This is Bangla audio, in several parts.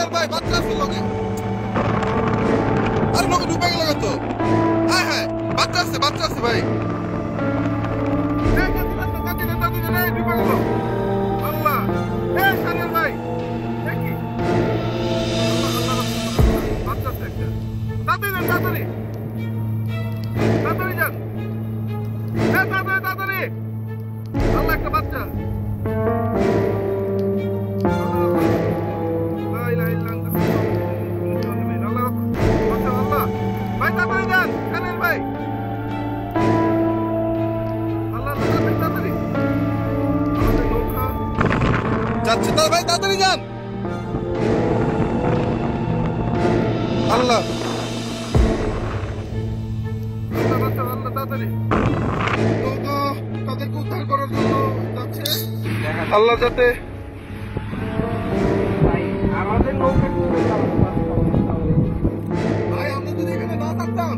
টাইগার ভাই বাচ্চা আছে লগে আর লোক ডুবে গেল তো হ্যাঁ হ্যাঁ বাচ্চা আছে ভাই আল্লাহ টাইগার ভাই দেখি বাচ্চা আছে একটা তাড়াতাড়ি যান তাড়াতাড়ি আল্লাহ একটা বাচ্চা যাচ্ছে তার ভাই তাড়াতাড়ি যান আল্লাহ তাড়াতাড়ি তাদেরকে উদ্ধার করার জন্য যাচ্ছে আল্লাহ যাতে আমাদের নৌকা ভাই আমরা যদি এখানে না থাকতাম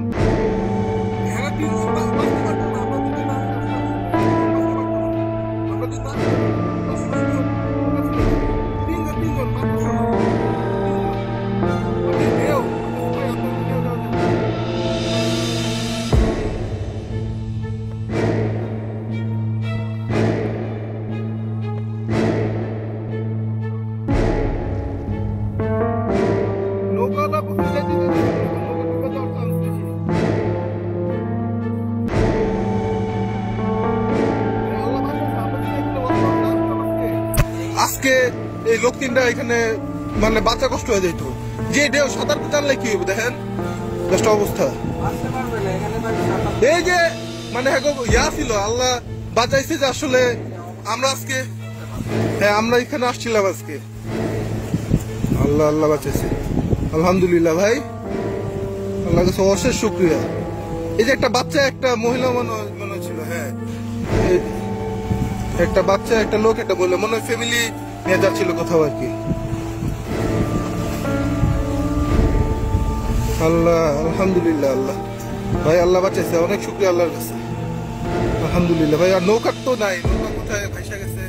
এরা তিনজন বাঁচতে পারতো না আমরা যদি না আমরা যদি তিনজন আজকে এই লোক তিনটা এখানে মানে বাচ্চা কষ্ট হয়ে যেত যে ঢেউ সাঁতার জানলে কি হবে দেখেন কষ্ট অবস্থা এই যে মানে ইয়া ছিল আল্লাহ বাঁচাইছে যে আসলে আমরা আজকে হ্যাঁ আমরা এখানে আসছিলাম আজকে আল্লাহ বাঁচাইছে আলহামদুলিল্লাহ ভাই আল্লাহ কাছে অশেষ শুকরিয়া এই যে একটা বাচ্চা একটা মহিলা মনে ছিল হ্যাঁ একটা বাচ্চা একটা লোক একটা বলে মনে হয় ফ্যামিলি নিয়ে যাচ্ছিল কোথাও আর কি আল্লাহ আলহামদুলিল্লাহ আল্লাহ ভাই আল্লাহ বাঁচাইছে অনেক শুকরিয়া আল্লাহর কাছে আলহামদুলিল্লাহ ভাই আর নৌকার তো নাই নৌকা কোথায় ভাইসা গেছে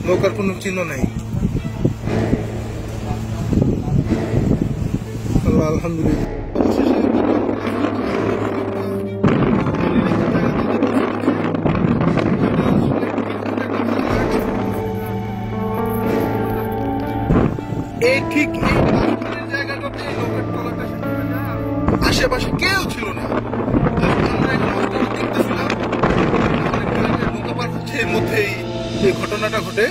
নৌকার কোনো চিহ্ন নাই আল্লাহ আলহামদুলিল্লাহ এই ঠিক এই জায়গাটাতে নৌকার তলাটা আশেপাশে কেউ ছিল না আমরা দেখতেছিলাম নৌকা পার হচ্ছে এর মধ্যেই এই ঘটনাটা ঘটে